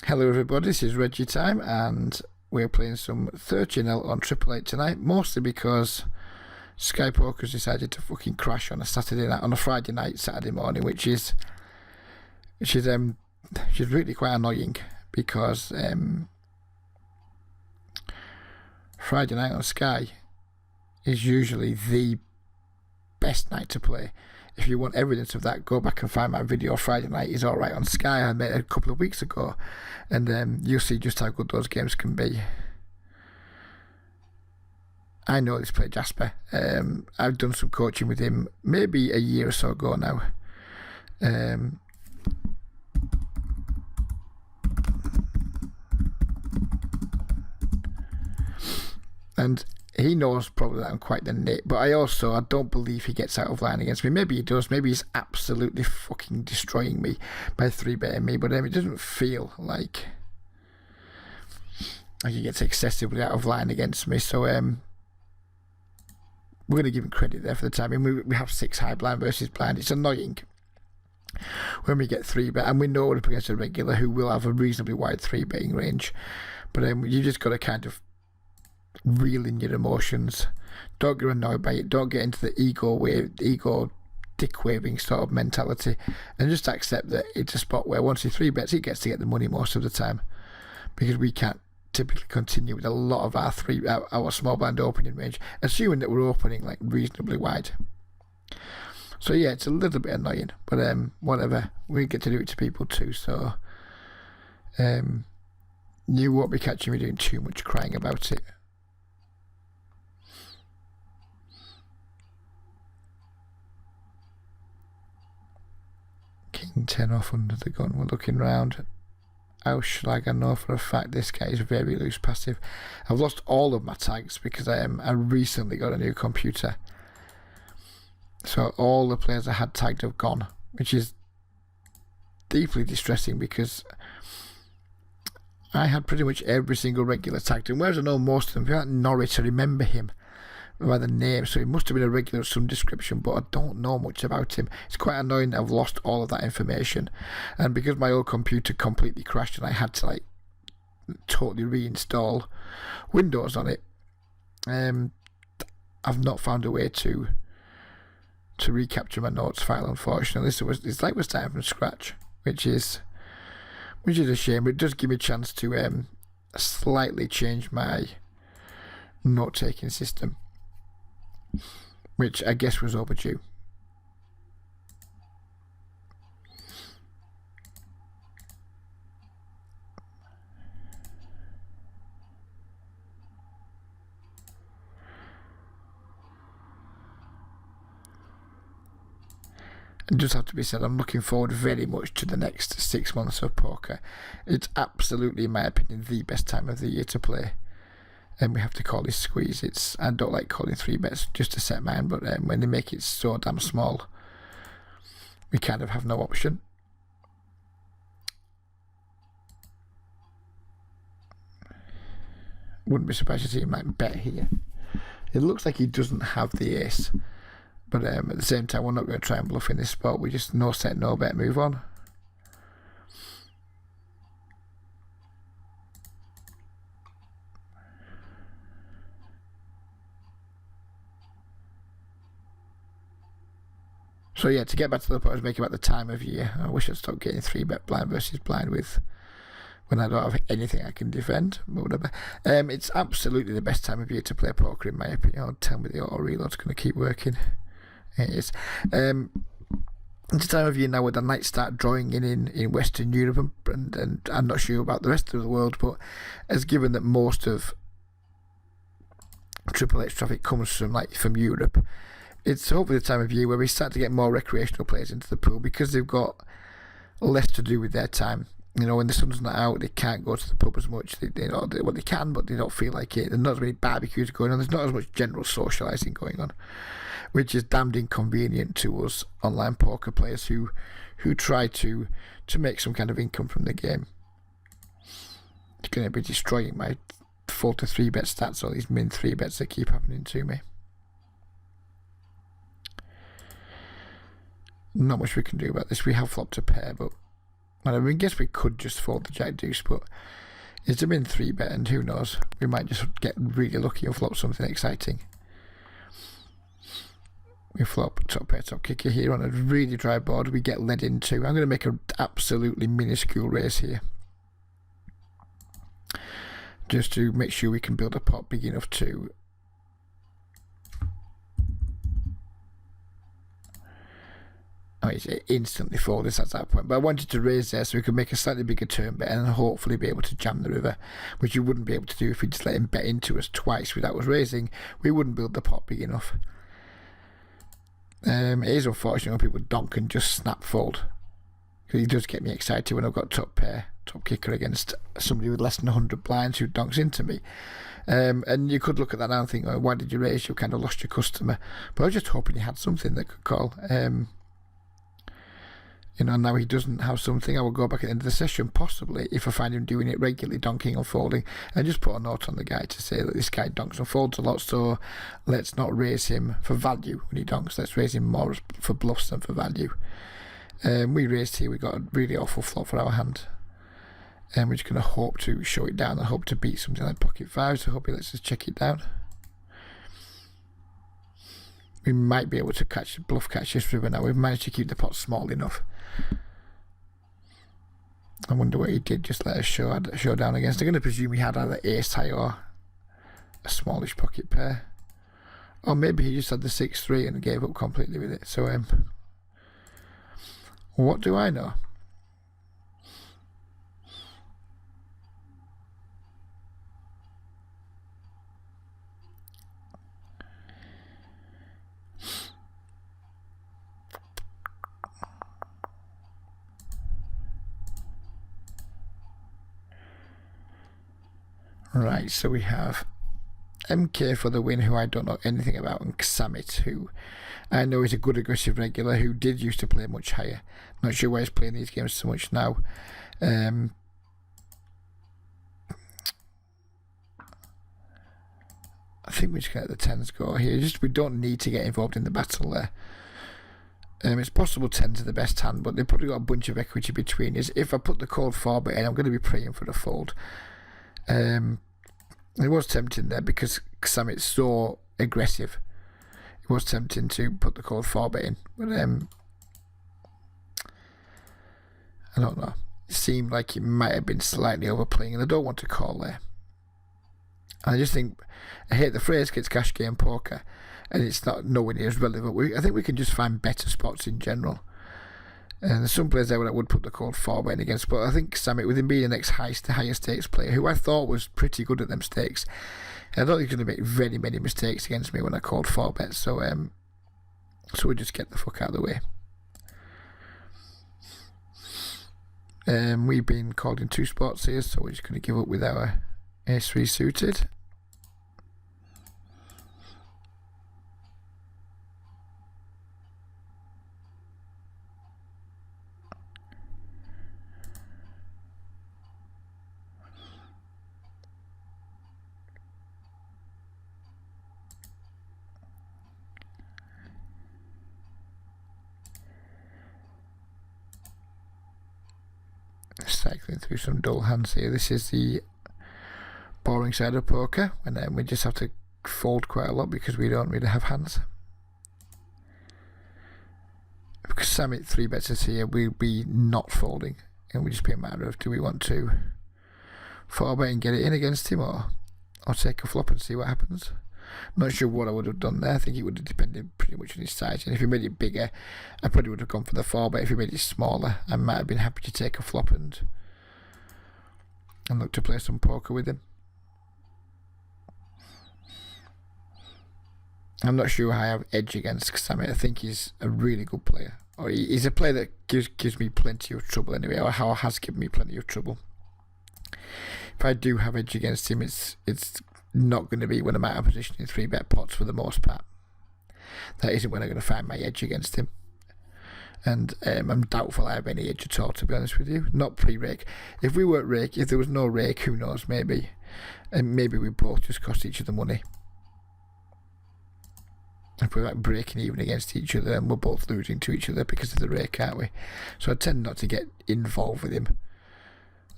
Hello everybody, this is Reggie time and we're playing some 13L on Triple Eight tonight, mostly because Sky Poker's decided to fucking crash on a Friday night, Saturday morning, which is really quite annoying because Friday night on Sky is usually the best night to play. If you want evidence of that, go back and find my video Friday Night is Alright on Sky I made a couple of weeks ago, and you'll see just how good those games can be. I know this player Jasper. I've done some coaching with him maybe a year or so ago now. And he knows probably that I'm quite the nit, but I don't believe he gets out of line against me. Maybe he does. Maybe he's absolutely fucking destroying me by 3-betting me, but it doesn't feel like he gets excessively out of line against me. So we're going to give him credit there for the time. I mean, we have 6 high blind versus blind. It's annoying when we get 3-bet, and we know we're up against a regular who will have a reasonably wide 3-betting range, but you just got to kind of reel in your emotions. Don't get annoyed by it. Don't get into the ego dick waving sort of mentality, and just accept that it's a spot where once he 3-bets, he gets to get the money most of the time, because we can't typically continue with a lot of our small blind opening range, assuming that we're opening like reasonably wide. So yeah, it's a little bit annoying, but whatever. We get to do it to people too, so you won't be catching me doing too much crying about it. King 10 off under the gun. We're looking round. Ausschlag, I know for a fact this guy is very loose passive. I've lost all of my tags because I recently got a new computer. So all the players I had tagged have gone, which is deeply distressing because I had pretty much every single regular tagged, and whereas I know most of them, like Norwich, I remember him by the name, so he must have been a regular of some description, but I don't know much about him. It's quite annoying that I've lost all of that information, and because my old computer completely crashed and I had to like totally reinstall Windows on it, I've not found a way to recapture my notes file, unfortunately. So it's like we're starting from scratch, which is a shame. But it does give me a chance to slightly change my note-taking system, which I guess was overdue. It does have to be said, I'm looking forward very much to the next 6 months of poker. It's absolutely, in my opinion, the best time of the year to play. And we have to call this squeeze. I don't like calling 3-bets just to set mine, but when they make it so damn small, we kind of have no option. Wouldn't be surprised to see him like bet here. It looks like he doesn't have the ace, but at the same time, we're not going to try and bluff in this spot. We just no set, no bet, move on. So yeah, to get back to the point I was making about the time of year, I wish I'd stop getting 3-bet blind versus blind when I don't have anything I can defend, but whatever. It's absolutely the best time of year to play poker, in my opinion. I'll tell me the auto reload's going to keep working. It is. It's a time of year now where the nights start drawing in Western Europe, and I'm not sure about the rest of the world, but as given that most of Triple H traffic comes from Europe, it's hopefully the time of year where we start to get more recreational players into the pool because they've got less to do with their time. You know, when the sun's not out, they can't go to the pub as much. They can, but they don't feel like it. There's not as many barbecues going on. There's not as much general socialising going on, which is damned inconvenient to us online poker players who try to make some kind of income from the game. It's going to be destroying my 4 to 3-bet stats, all these min 3-bets that keep happening to me. Not much we can do about this. We have flopped a pair, but And I guess we could just fold the jack deuce, but it's a min 3-bet, and who knows, we might just get really lucky and flop something exciting. We flop top pair, top kicker here on a really dry board. We get led into. I'm going to make an absolutely minuscule raise here, just to make sure we can build a pot big enough to it's instantly folded at that point. But I wanted to raise there so we could make a slightly bigger turn bet and hopefully be able to jam the river, which you wouldn't be able to do if we just let him bet into us twice without us raising. We wouldn't build the pot big enough. It is unfortunate when people donk and just snap fold, because he does get me excited when I've got top pair, top kicker against somebody with less than 100 blinds who donks into me. And you could look at that now and think, oh, why did you raise? You kind of lost your customer. But I was just hoping he had something that could call. Now he doesn't have something. I will go back at the end of the session, possibly, if I find him doing it regularly, donking and folding, and just put a note on the guy to say that this guy donks and folds a lot, so let's not raise him for value when he donks. Let's raise him more for bluffs than for value. We raised here. We got a really awful flop for our hand. And we're just going to hope to show it down and hope to beat something like pocket 5, so I hope he lets us check it down. We might be able to bluff catch this river now. We've managed to keep the pot small enough. I wonder what he did, just let us show down against. I'm going to presume he had either ace high or a smallish pocket pair. Or maybe he just had the 6-3 and gave up completely with it. So, what do I know? Right, so we have MK for the win, who I don't know anything about, and Xamit, who I know is a good aggressive regular who did used to play much higher. Not sure why he's playing these games so much now. I think we're just going to let the 10s go here. We don't need to get involved in the battle there. It's possible 10s are the best hand, but they've probably got a bunch of equity between us. If I put the cold 4-bet in, I'm going to be praying for the fold. It was tempting there because Xamit's so aggressive. It was tempting to put the cold 4-bet in, but I don't know. It seemed like he might have been slightly overplaying, and I don't want to call there. I just think I hate the phrase "gets cash game poker," and it's not nowhere near as relevant. I think we can just find better spots in general. And there's some players there where I would put the cold 4-bet against, but I think Xamit, with him being the next higher stakes player, who I thought was pretty good at them stakes, I don't think he's going to make very many mistakes against me when I called 4-bet. So we'll just get the fuck out of the way. We've been called in 2 spots here, so we're just going to give up with our ace-3 suited. Cycling through some dull hands here. This is the boring side of poker, and then we just have to fold quite a lot because we don't really have hands. Because Xamit 3-bets us here, we'll be not folding, and we just be a matter of, do we want to 4-bet and get it in against him, or take a flop and see what happens. I'm not sure what I would have done there. I think it would have depended pretty much on his size, and if he made it bigger, I probably would have gone for the 4-bet. If he made it smaller, I might have been happy to take a flop and look to play some poker with him. I'm not sure how I have edge against Xamit. I think he's a really good player, or he's a player that gives me plenty of trouble anyway, or has given me plenty of trouble. If I do have edge against him, it's not going to be when I'm out of position in 3-bet pots for the most part. That isn't when I'm going to find my edge against him. And I'm doubtful I have any edge at all, to be honest with you. Not pre-rake. If we weren't rake, if there was no rake, who knows, maybe. And maybe we both just cost each other money. if we're like breaking even against each other and we're both losing to each other because of the rake, aren't we? So I tend not to get involved with him.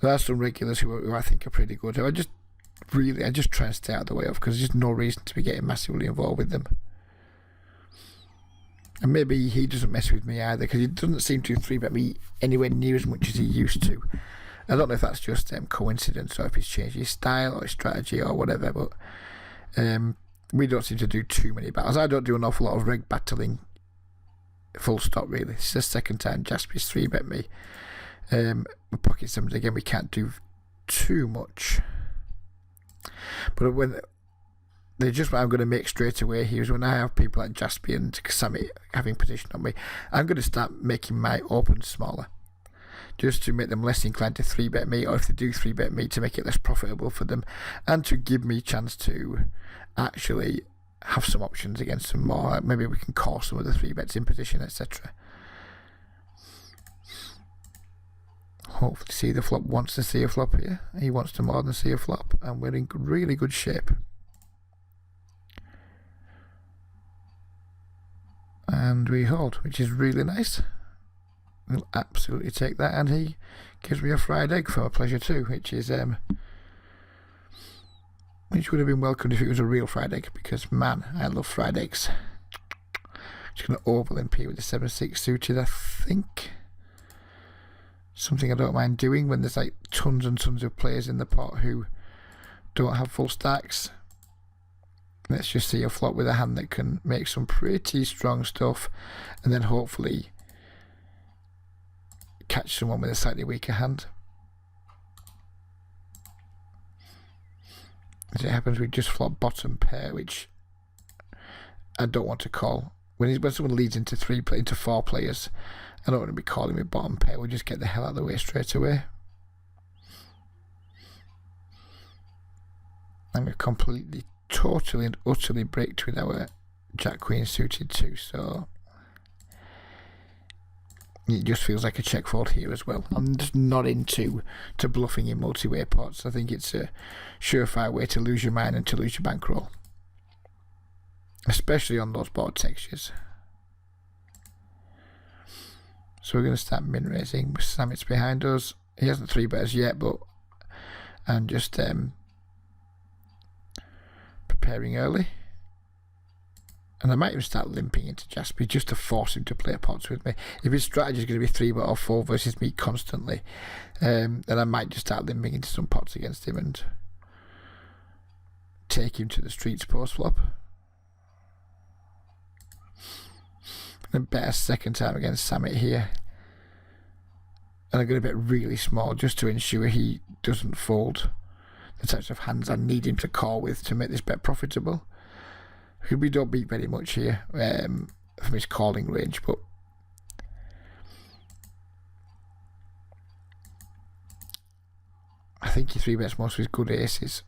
There are some regulars who I think are pretty good. I just try and stay out of the way of, because there's just no reason to be getting massively involved with them. And maybe he doesn't mess with me either, because he doesn't seem to 3-bet me anywhere near as much as he used to. I don't know if that's just coincidence, or if he's changed his style or his strategy or whatever, but we don't seem to do too many battles. I don't do an awful lot of reg battling, full stop, really. This is the second time Jasper's 3-bet me. With pocket sevens again, we can't do too much. But when they're just what I'm going to make straight away here is when I have people like Jasper and Sammy having position on me, I'm going to start making my open smaller, just to make them less inclined to 3-bet me, or if they do 3-bet me, to make it less profitable for them, and to give me a chance to actually have some options against them more. Maybe we can call some of the 3-bets in position, etc. Hopefully see the flop wants to see a flop here. He wants to more than see a flop, and we're in really good shape. And we hold, which is really nice. We'll absolutely take that, and he gives me a fried egg for my pleasure too, which is which would have been welcomed if it was a real fried egg, because man, I love fried eggs. Just going to overlimp here with the 7-6 suited, I think. Something I don't mind doing when there's like tons and tons of players in the pot who don't have full stacks. Let's just see a flop with a hand that can make some pretty strong stuff, and then hopefully catch someone with a slightly weaker hand. As it happens, we just flop bottom pair, which I don't want to call. When someone leads into 4 players, I don't want to be calling with bottom pair. We'll just get the hell out of the way straight away. And we've completely, totally and utterly bricked with our Jack Queen suited too, so it just feels like a check fold here as well. I'm just not into bluffing in multi-way pots. I think it's a surefire way to lose your mind and to lose your bankroll, especially on those board textures. So we're going to start min raising with Samit's behind us. He hasn't 3-bet us yet, but I'm just preparing early. And I might even start limping into Jasper just to force him to play pots with me. If his strategy is going to be 3-bet or 4 versus me constantly, then I might just start limping into some pots against him and take him to the streets post flop. I'm going to bet a second time against Samit here. And I'm going to bet really small just to ensure he doesn't fold the types of hands I need him to call with to make this bet profitable. We don't beat very much here from his calling range, but I think he 3-bets most of his good aces.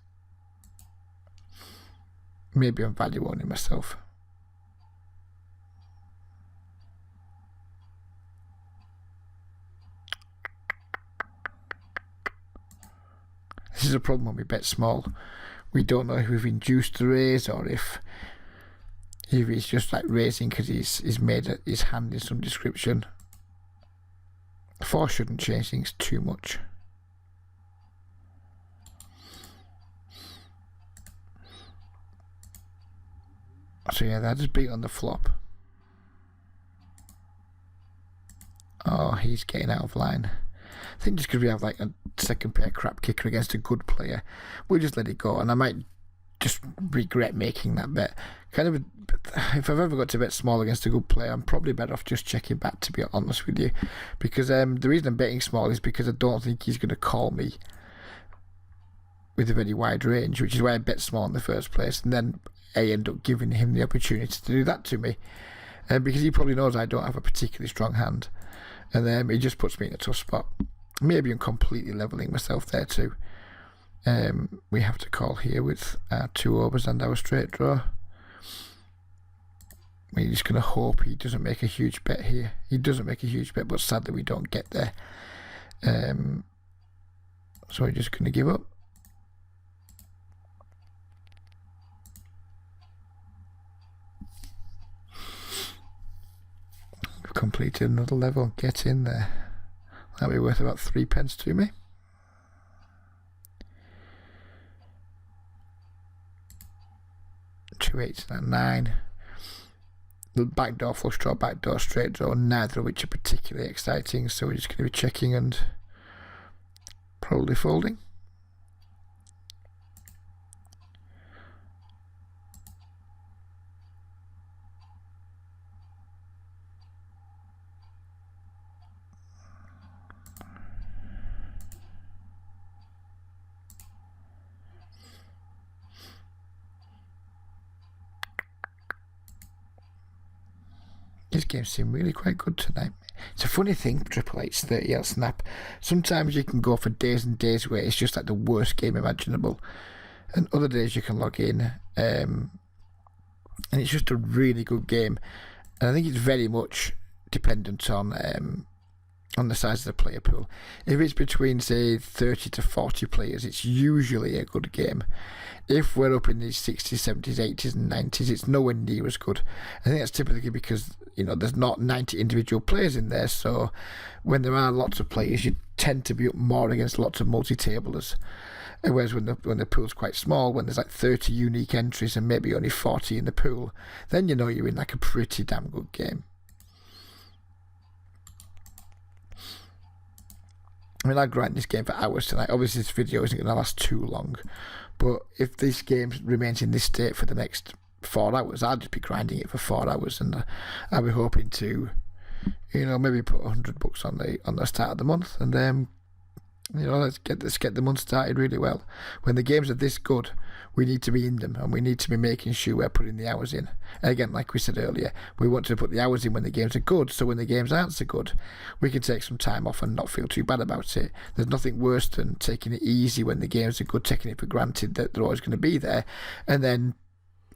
Maybe I'm value owning myself. This is a problem when we bet small. We don't know if we've induced the raise or if he's just like raising because he's made his hand in some description. 4 shouldn't change things too much. So yeah, that just beat on the flop. Oh, he's getting out of line. I think just because we have like a second pair crap kicker against a good player, we'll just let it go, and I might just regret making that bet. If I've ever got to bet small against a good player, I'm probably better off just checking back, to be honest with you, because the reason I'm betting small is because I don't think he's going to call me with a very wide range, which is why I bet small in the first place, and then I end up giving him the opportunity to do that to me, because he probably knows I don't have a particularly strong hand, and it just puts me in a tough spot. Maybe I'm completely levelling myself there too. We have to call here with our 2 overs and our straight draw. We're just going to hope he doesn't make a huge bet here. He doesn't make a huge bet, but sadly we don't get there. So we're just going to give up. completed another level. Get in there. That'll be worth about 3 pence to me. $2.89. The backdoor flush draw, backdoor straight draw, neither of which are particularly exciting, so we're just going to be checking and probably folding. These games seem really quite good tonight. It's a funny thing, Triple H's 30L Snap. Sometimes you can go for days and days where it's just like the worst game imaginable. And other days you can log in and it's just a really good game. And I think it's very much dependent on the size of the player pool. If it's between, say, 30 to 40 players, it's usually a good game. If we're up in these 60s, 70s, 80s and 90s, it's nowhere near as good. I think that's typically because, you know, there's not 90 individual players in there, so when there are lots of players, you tend to be up more against lots of multi-tablers. Whereas when the pool's quite small, when there's like 30 unique entries and maybe only 40 in the pool, then you know you're in like a pretty damn good game. I mean, I'll grind this game for hours tonight. Obviously, this video isn't going to last too long, but if this game remains in this state for the next 4 hours, I'll just be grinding it for 4 hours, and I'll be hoping to, you know, maybe put $100 on the start of the month, and you know, let's get the month started really well. When the games are this good, we need to be in them, and we need to be making sure we're putting the hours in. And again, like we said earlier, we want to put the hours in when the games are good, so when the games aren't so good, we can take some time off and not feel too bad about it. There's nothing worse than taking it easy when the games are good, taking it for granted that they're always going to be there, and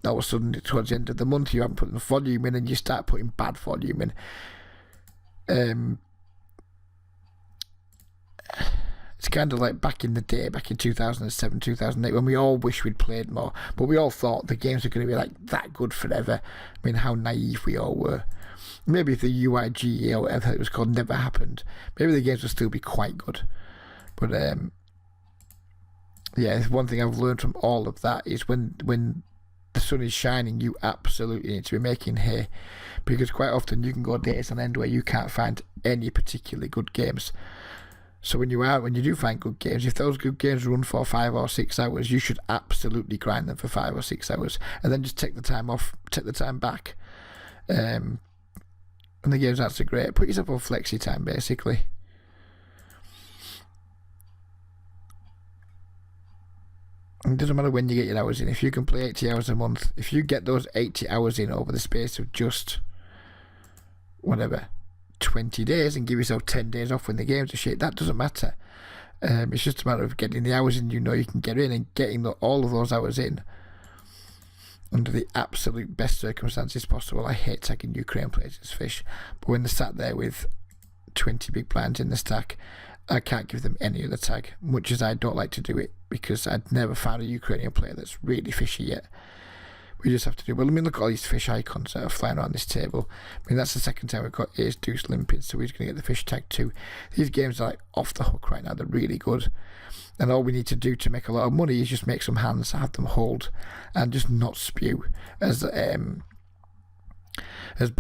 all of a sudden towards the end of the month you haven't put enough volume in and you start putting bad volume in. It's kind of like back in the day, back in 2007, 2008, when we all wish we'd played more, but we all thought the games were going to be like that good forever. I mean, how naive we all were. Maybe if the UIGE or whatever it was called never happened, maybe the games would still be quite good. But yeah, one thing I've learned from all of that is when the sun is shining, you absolutely need to be making hay, because quite often you can go days on end where you can't find any particularly good games. So when you do find good games, if those good games run for 5 or 6 hours, you should absolutely grind them for 5 or 6 hours, and then just take the time off, take the time back. And the game's actually great. Put yourself on flexi time, basically. It doesn't matter when you get your hours in. If you can play 80 hours a month, if you get those 80 hours in over the space of just whatever 20 days and give yourself 10 days off when the games are shit, that doesn't matter. It's just a matter of getting the hours in you know you can get in, and getting all of those hours in under the absolute best circumstances possible. I hate tagging Ukraine players as fish, but when they're sat there with 20 big blinds in the stack, I can't give them any other tag, much as I don't like to do it, because I'd never found a Ukrainian player that's really fishy yet. We just have to do, well, I mean, look at all these fish icons that are flying around this table. I mean, that's the second time we've got ace deuce limping, so we're going to get the fish tag too. These games are like off the hook right now. They're really good, and all we need to do to make a lot of money is just make some hands, have them hold, and just not spew. As bad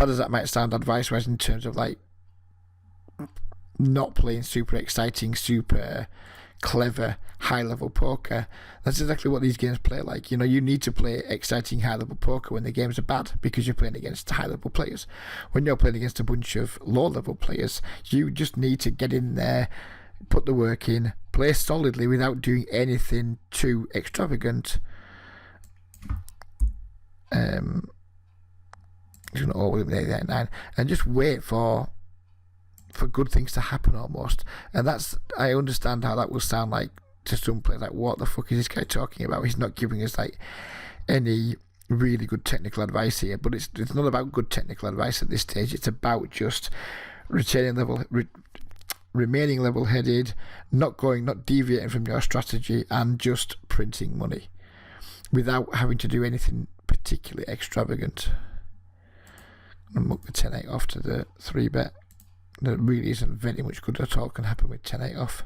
as that might sound advice-wise, in terms of like not playing super exciting, super clever high-level poker, that's exactly what these games play like. You know, you need to play exciting high-level poker when the games are bad, because you're playing against high-level players. When you're playing against a bunch of low-level players, you just need to get in there, put the work in, play solidly without doing anything too extravagant. And just wait for good things to happen almost. And that's, I understand how that will sound like to some players, like, what the fuck is this guy talking about? He's not giving us like any really good technical advice here. But it's not about good technical advice at this stage. It's about just remaining level-headed, not deviating from your strategy, and just printing money without having to do anything particularly extravagant. and muck the 10-8 off to the 3-bet. That really isn't very much good at all can happen with 10-8 off.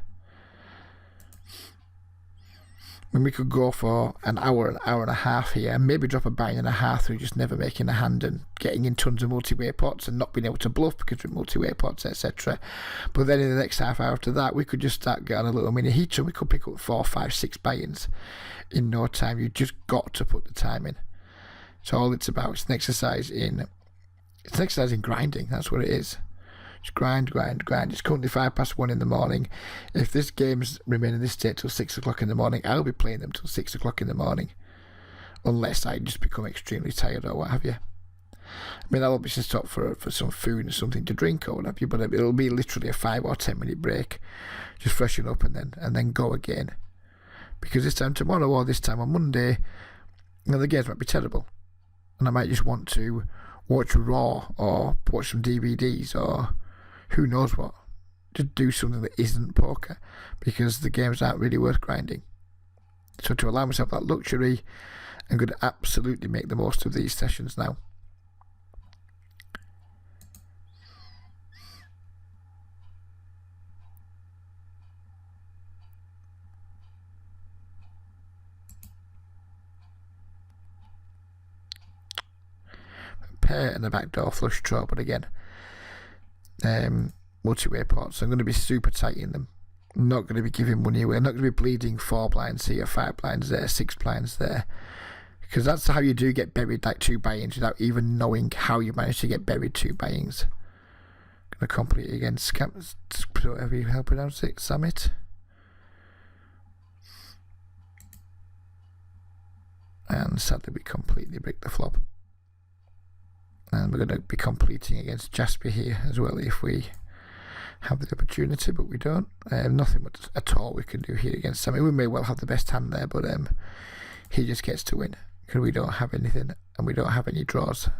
When we could go for an hour and a half here, and maybe drop a buy-in and a half through just never making a hand and getting in tons of multi-way pots and not being able to bluff because we're multi-way pots, etc. But then in the next half hour after that, we could just start getting a little mini heater and we could pick up 4, 5, 6 buy-ins in no time. You just got to put the time in. So all it's about is an exercise in grinding. That's what it is. Just grind. It's currently 1:05 in the morning. If this game's remain in this state till 6 o'clock in the morning, I'll be playing them till 6 o'clock in the morning. Unless I just become extremely tired or what have you. I mean, I'll obviously stop for some food and something to drink or what have you, but it'll be literally a 5 or 10 minute break. Just freshen up and then go again. Because this time tomorrow or this time on Monday, the games might be terrible. And I might just want to watch Raw or watch some DVDs or who knows what. Just do something that isn't poker because the games aren't really worth grinding. So to allow myself that luxury, I'm going to absolutely make the most of these sessions now. Pair and a backdoor flush draw, but again, multi-way pots. I'm going to be super tight in them. I'm not going to be giving money away. I'm not going to be bleeding 4 blinds here, 5 blinds there, 6 blinds there. Because that's how you do get buried like 2 buy-ins without even knowing how you managed to get buried 2 buy-ins. I'm going to complete it again. Whatever you help pronounce it, Summit. And sadly we completely break the flop. And we're going to be completing against Jasper here as well if we have the opportunity, but we don't. Nothing at all we can do here against Sammy. We may well have the best hand there, but he just gets to win because we don't have anything and we don't have any draws.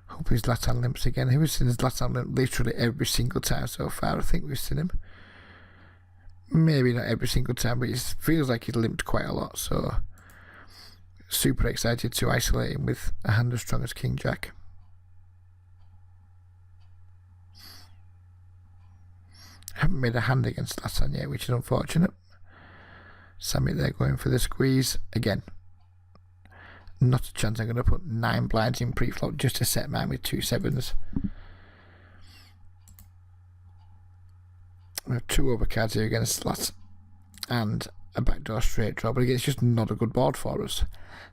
Hopefully his last hand limps again. We've seen his last hand limp literally every single time so far. I think we've seen him. Maybe not every single time, but it feels like he's limped quite a lot, so super excited to isolate him with a hand as strong as King Jack. I haven't made a hand against Latan yet, which is unfortunate. Sammy there going for the squeeze again. Not a chance. I'm going to put 9 blinds in pre-flop just to set mine with 2 7s. We have 2 overcards here against Lat and a backdoor straight draw, but again, it's just not a good board for us.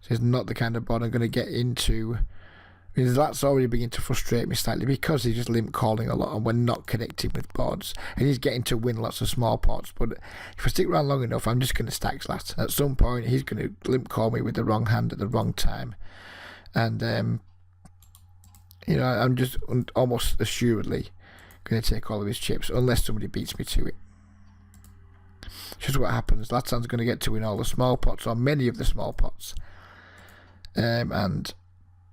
So it's not the kind of board I'm going to get into. I mean, that's already beginning to frustrate me slightly because he's just limp calling a lot and we're not connecting with boards. And he's getting to win lots of small pots, but if I stick around long enough, I'm just going to stack Slat. At some point, he's going to limp call me with the wrong hand at the wrong time. And, you know, I'm just almost assuredly going to take all of his chips unless somebody beats me to it. It's just what happens. Latan's going to get to win all the small pots or many of the small pots. And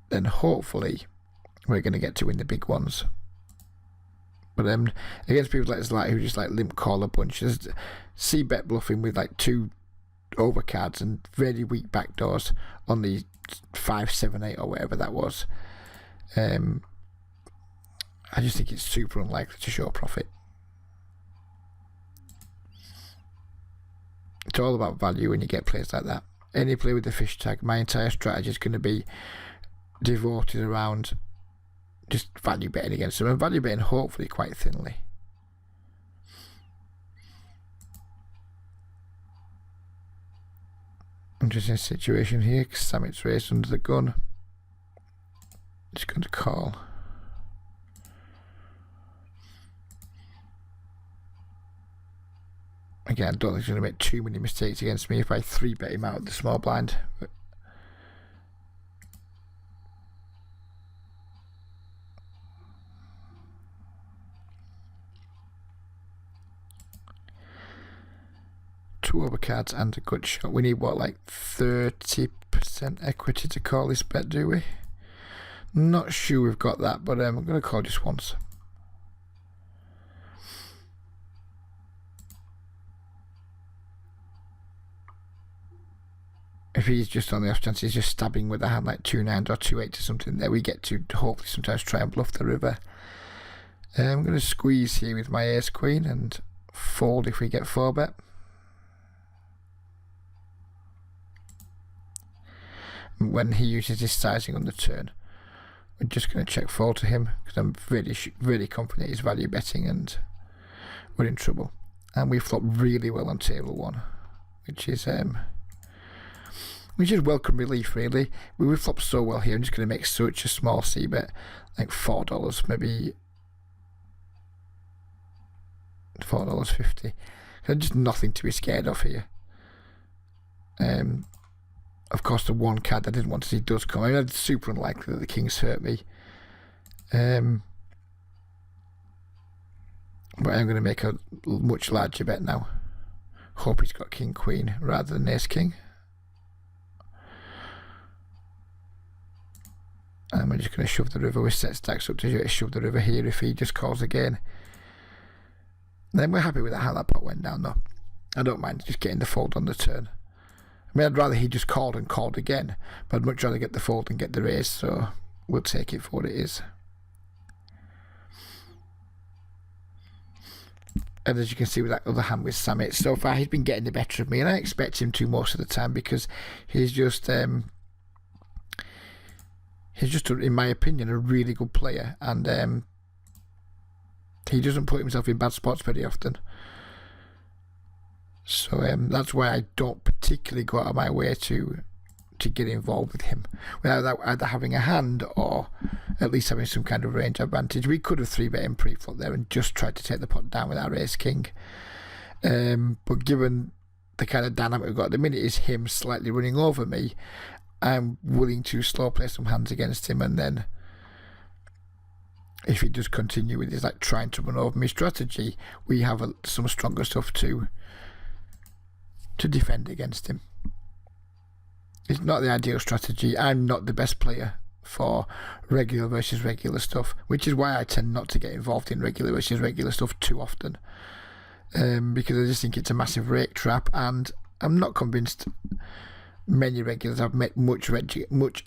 then hopefully we're going to get to win the big ones. But against people like Zlat who just like limp call a bunch, just see bet bluffing with like 2 overcards and very weak backdoors on the 5, 7, 8 or whatever that was. I just think it's super unlikely to show profit. It's all about value when you get plays like that. Any play with the fish tag, my entire strategy is going to be devoted around just value betting against them, and value betting hopefully quite thinly. Interesting situation here because Sammit's raised under the gun. Just going to call. Again, I don't think he's going to make too many mistakes against me if I 3-bet him out of the small blind. But two overcards and a good shot. We need what, like 30% equity to call this bet, do we? Not sure we've got that, but I'm going to call just once. If he's just on the off chance he's just stabbing with a hand like 2-9 or 2-8 or something, there we get to hopefully sometimes try and bluff the river. I'm going to squeeze here with my ace queen and fold if we get 4-bet. When he uses his sizing on the turn, we're just going to check fold to him because I'm really confident he's value betting and we're in trouble. And we flop really well on table 1, which is welcome relief really. We flop so well here. I'm just going to make such a small c-bet, like $4, maybe $4.50. There's just nothing to be scared of here. Of course, the one card I didn't want to see does come. I mean, it's super unlikely that the kings hurt me. But I'm going to make a much larger bet now. Hope he's got king queen rather than ace king. And we're just going to shove the river with set stacks up to shove the river here if he just calls again. Then we're happy with how that pot went down though. I don't mind just getting the fold on the turn. I mean, I'd rather he just called and called again, but I'd much rather get the fold and get the raise, so we'll take it for what it is. And as you can see with that other hand with Samit, so far he's been getting the better of me, and I expect him to most of the time because he's just, in my opinion, a really good player, and he doesn't put himself in bad spots very often. So that's why I don't particularly go out of my way to get involved with him without either having a hand or at least having some kind of range advantage. We could have 3-bet him pre-flop there and just tried to take the pot down with our ace king. But given the kind of dynamic we've got at the minute is him slightly running over me, I'm willing to slow play some hands against him, and then if he does continue with his like trying to run over me strategy, we have some stronger stuff to defend against him. It's not the ideal strategy. I'm not the best player for regular versus regular stuff, which is why I tend not to get involved in regular versus regular stuff too often, because I just think it's a massive rake trap, and I'm not convinced many regulars have met much edge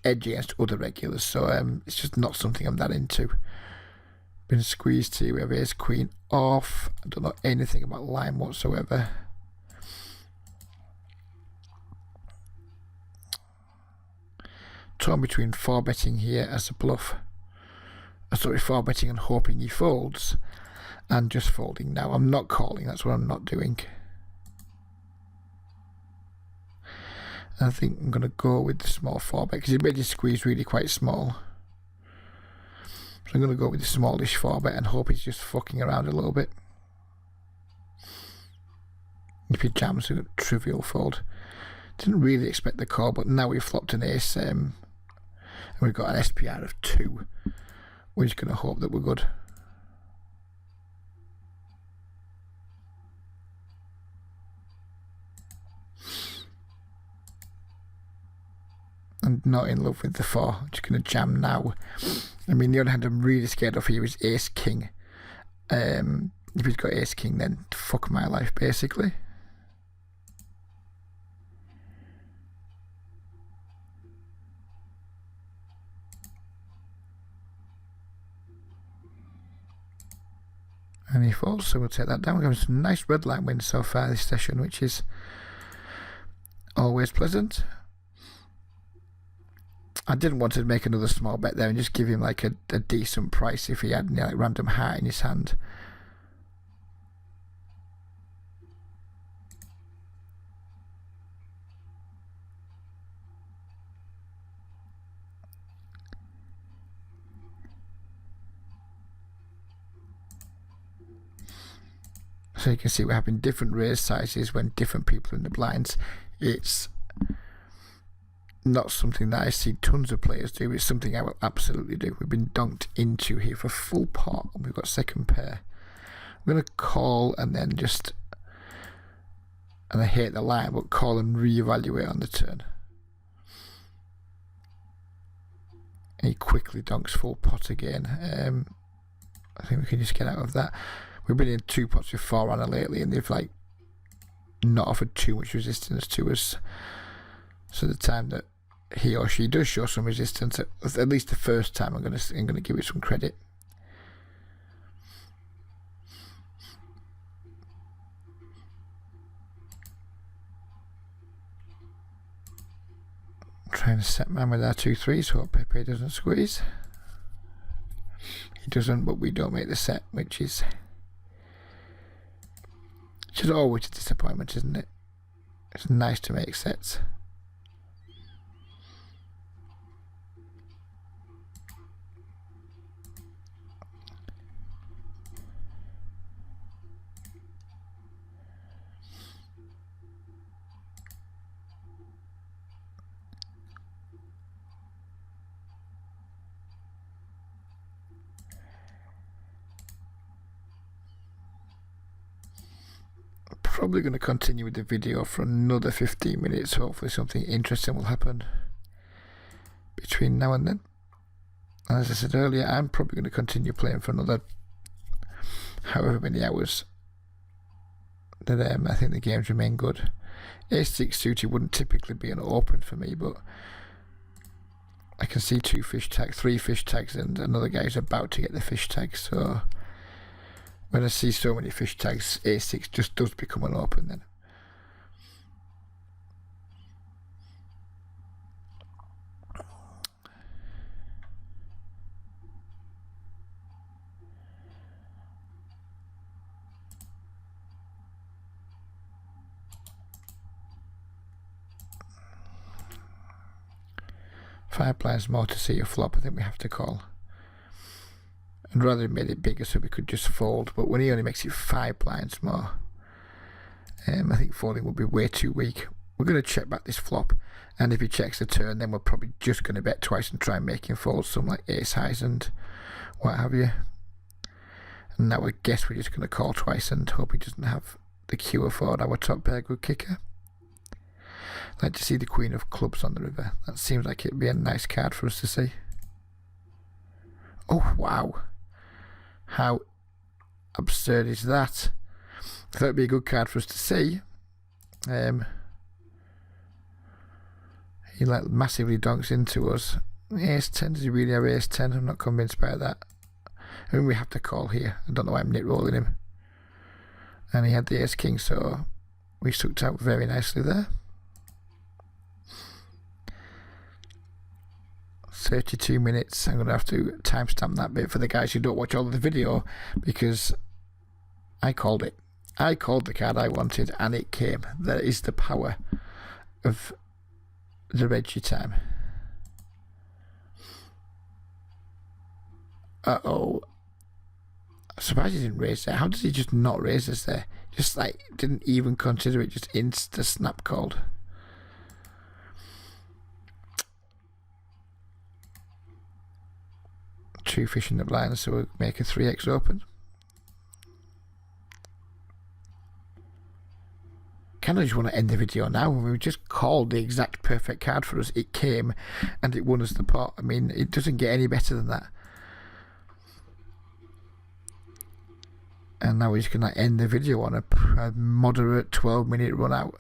against other regulars, so it's just not something I'm that into. Been squeezed here. We have ace queen off. I don't know anything about line whatsoever. Torn between 4-betting here as a bluff, 4-betting and hoping he folds, and just folding now. I'm not calling, that's what I'm not doing. I think I'm going to go with the small 4-bet because he made his squeeze really quite small. So I'm going to go with the smallish 4-bet and hope he's just fucking around a little bit. If he jams a trivial fold. Didn't really expect the call, but now we've flopped an ace, and we've got an SPR of 2. We're just going to hope that we're good. I'm not in love with the 4. I'm just going to jam now. I mean, the other hand I'm really scared of here is ace king. If he's got ace king, then fuck my life basically. And he falls, so we'll take that down. We're having some nice red line wins so far this session, which is always pleasant. I didn't want to make another small bet there and just give him like a decent price if he had like random heart in his hand. So you can see we're having different raise sizes when different people are in the blinds. It's not something that I see tons of players do. It's something I will absolutely do. We've been dunked into here for full pot, and we've got second pair. We're going to call and then just, and I hate the line, but call and reevaluate on the turn. And he quickly dunks full pot again. I think we can just get out of that. We've been in 2 pots with 4 lately, and they've like not offered too much resistance to us. So the time that he or she does show some resistance, at least the first time, I'm gonna give it some credit. Trying to set man with our 2-3 so Pepe doesn't squeeze. He doesn't, but we don't make the set, which is always a disappointment, isn't it? It's nice to make sets. Probably going to continue with the video for another 15 minutes. Hopefully something interesting will happen between now and then. And as I said earlier, I'm probably going to continue playing for another however many hours that I think the games remain good. Ace-6 suited wouldn't typically be an open for me, but I can see 2 fish tags, 3 fish tags, and another guy's about to get the fish tag, so when I see so many fish tags, A6 just does become an open then. Five blinds more to see a flop. I think we have to call. I'd rather have made it bigger so we could just fold, but when he only makes it 5 blinds more, I think folding would be way too weak. We're going to check back this flop, and if he checks the turn, then we're probably just going to bet twice and try and make him fold some like ace highs and what have you. And now I guess we're just going to call twice and hope he doesn't have the cue for our top pair good kicker. I'd like to see the queen of clubs on the river. That seems like it'd be a nice card for us to see. Oh wow. How absurd is that? I thought it'd be a good card for us to see. He like massively donks into us. Ace 10, does he really have ace 10? I'm not convinced by that. I mean, we have to call here. I don't know why I'm nit rolling him. And he had the ace king, so we sucked out very nicely there. 32 minutes. I'm going to have to timestamp that bit for the guys who don't watch all of the video, because I called it. I called the card I wanted and it came. That is the power of the Reggie time. Uh-oh. I'm surprised he didn't raise there. How did he just not raise us there? Just like, didn't even consider it, just insta snap called. Two fish in the blind, so we'll make a 3x open. Kind of just want to end the video now. We just called the exact perfect card for us. It came and it won us the pot. I mean, it doesn't get any better than that. And now we're just going to end the video on a moderate 12-minute run out.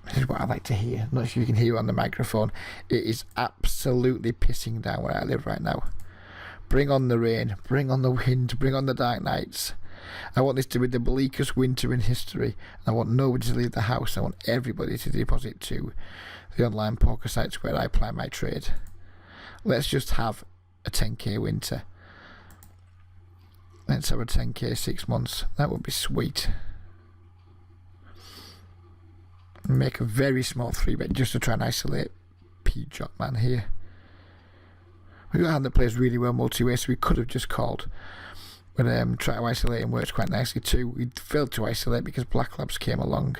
This is what I like to hear. I'm not sure you can hear it on the microphone. It is absolutely pissing down where I live right now. Bring on the rain, bring on the wind, bring on the dark nights. I want this to be the bleakest winter in history. I want nobody to leave the house. I want everybody to deposit to the online poker sites where I apply my trade. Let's just have a 10k winter. Let's have a 10k 6 months. That would be sweet. Make a very small 3-bet just to try and isolate Pete Jockman here. We've got a hand that plays really well multi-way, so we could have just called. But try to isolate him works quite nicely too. We failed to isolate because Black Labs came along.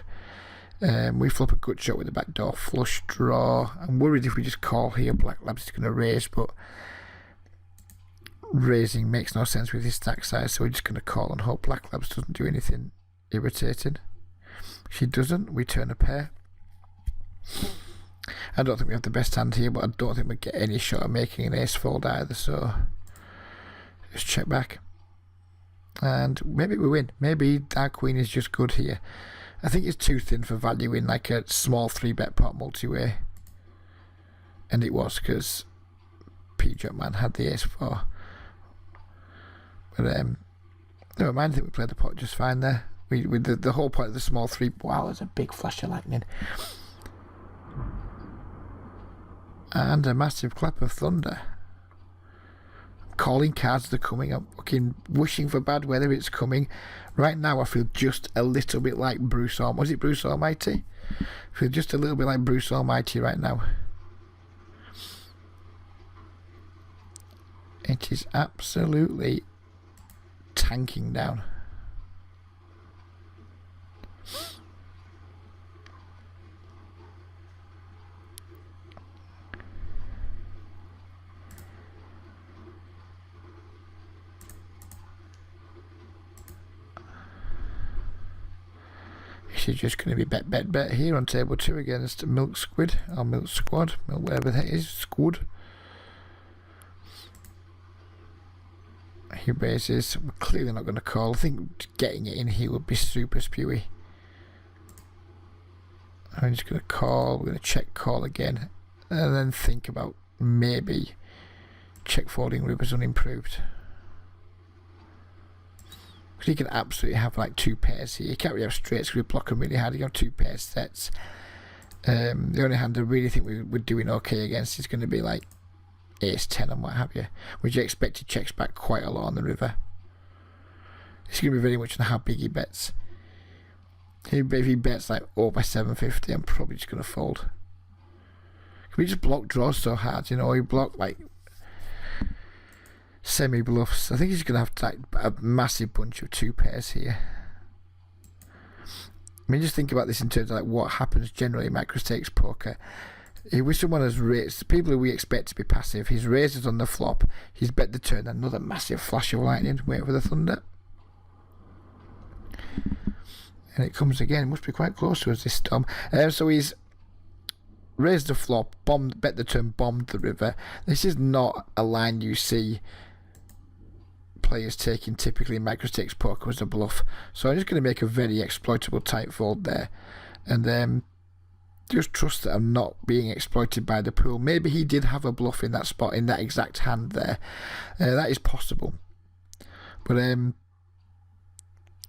We flop a good shot with the backdoor flush draw. I'm worried if we just call here, Black Labs is going to raise, but raising makes no sense with his stack size, so we're just going to call and hope Black Labs doesn't do anything irritating. She doesn't. We turn a pair. I don't think we have the best hand here, but I don't think we get any shot of making an ace fold either, so just check back. And maybe we win. Maybe our queen is just good here. I think it's too thin for value in like a small 3-bet pot multi-way. And it was, because P-Jump Man had the ace 4. But never mind, I think we played the pot just fine there. With the whole point of the small 3. Wow, there's a big flash of lightning. And a massive clap of thunder. Calling cards that are coming. I'm fucking wishing for bad weather. It's coming. Right now I feel just a little bit like Bruce Almighty. Was it Bruce Almighty? I feel just a little bit like Bruce Almighty right now. It is absolutely tanking down. This is just going to be bet here on table 2 against Milk Squid, or Milk Squad, Milk whatever that is, Squid. He raises. We're clearly not going to call. I think getting it in here would be super spewy. I'm just going to call. We're going to check call again, and then think about maybe check folding rivers unimproved. Because you can absolutely have like 2 pairs here. You can't really have straights because we block them really hard. You have 2 pairs sets. The only hand I really think we're doing okay against is going to be like ace 10 and what have you, which you expect he checks back quite a lot on the river. It's going to be very much on how big he bets. If he bets like over 750, I'm probably just going to fold. We just block draws so hard, you know. We block like semi bluffs. I think he's going to have like a massive bunch of 2 pairs here. I mean, just think about this in terms of like what happens generally in micro stakes poker. If someone has raised, people who we expect to be passive, he's raised us on the flop, he's bet the turn, another massive flash of lightning, wait for the thunder. And it comes again. It must be quite close to us, this storm. So he's raised the flop, bombed, bet the turn, bombed the river. This is not a line you see players taking typically in micro stakes poker as a bluff. So I'm just going to make a very exploitable tight fold there. And just trust that I'm not being exploited by the pool. Maybe he did have a bluff in that spot, in that exact hand there. That is possible. But in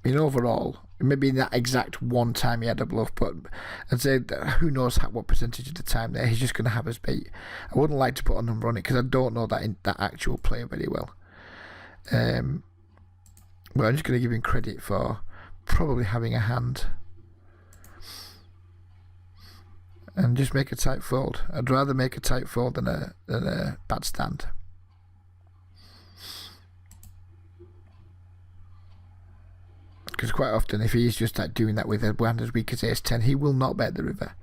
overall, maybe in that exact one time he had a bluff, but I'd say who knows what percentage of the time there he's just going to have us beat. I wouldn't like to put a number on it because I don't know that actual player very well. Well, I'm just going to give him credit for probably having a hand and just make a tight fold. I'd rather make a tight fold than a bad stand. Because quite often, if he's just like doing that with a hand as weak as ace 10, he will not bet the river.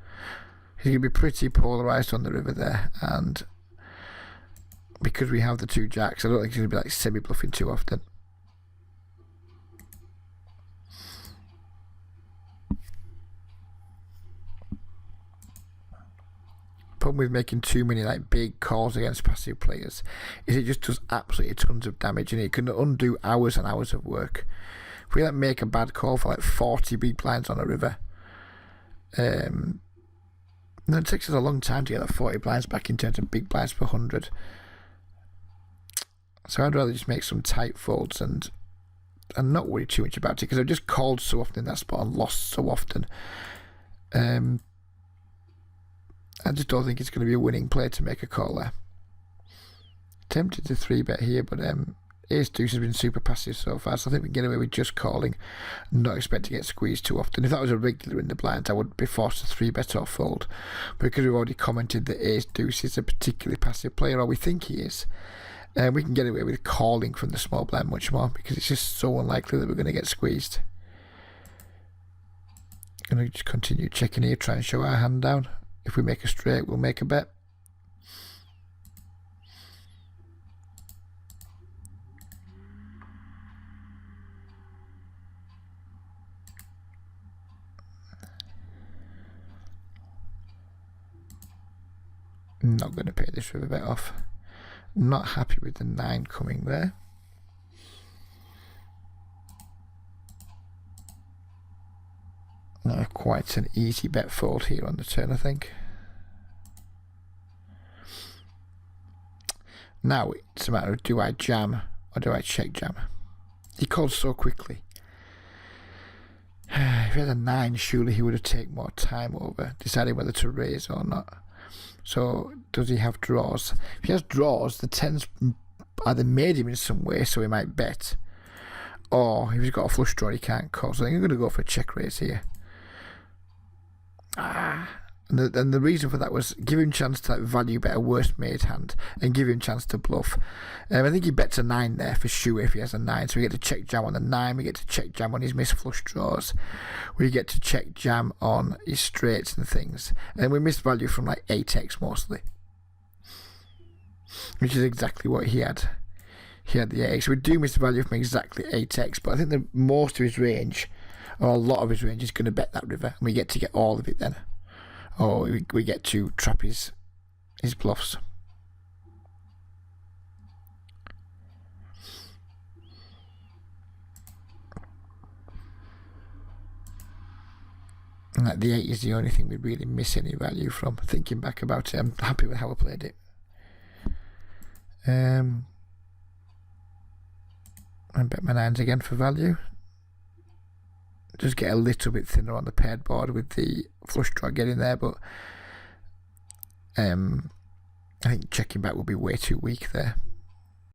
He's going to be pretty polarised on the river there, and because we have the 2 jacks, I don't think he's going to be like semi-bluffing too often. Problem with making too many like big calls against passive players is it just does absolutely tons of damage, and it can undo hours and hours of work. If we like make a bad call for like 40 big blinds on a river, then it takes us a long time to get that 40 blinds back in terms of big blinds per 100. So I'd rather just make some tight folds and not worry too much about it, because I've just called so often in that spot and lost so often. I just don't think it's going to be a winning play to make a call there. Tempted to 3-bet here, but ace deuce has been super passive so far, so I think we can get away with just calling, not expect to get squeezed too often. If that was a regular in the blinds, I would be forced to 3-bet or fold, because we've already commented that ace deuce is a particularly passive player, or we think he is. We can get away with calling from the small blind much more, because it's just so unlikely that we're going to get squeezed. Going to just continue checking here, try and show our hand down. If we make a straight, we'll make a bet. Not going to pay this river bet off. Not happy with the 9 coming there. Quite an easy bet fold here on the turn, I think. Now it's a matter of, do I jam or do I check jam? He called so quickly. If he had a 9, surely he would have taken more time over deciding whether to raise or not. So does he have draws? If he has draws, the 10's either made him in some way, so he might bet, or if he's got a flush draw he can't call. So I think I'm going to go for a check raise here. And the reason for that was give him chance to value bet a worst made hand and give him chance to bluff. I think he bets a 9 there for sure if he has a 9. So we get to check jam on the 9, we get to check jam on his missed flush draws, we get to check jam on his straights and things. And we missed value from like 8x mostly, which is exactly what he had. He had the 8x. So we do miss the value from exactly 8x, but I think the most of his range, or a lot of his range, is going to bet that river, and we get to get all of it then. Or we get to trap his bluffs. And the 8 is the only thing we really miss any value from. Thinking back about it, I'm happy with how I played it. I bet my 9s again for value. Just get a little bit thinner on the paired board with the flush draw getting there, but I think checking back will be way too weak there.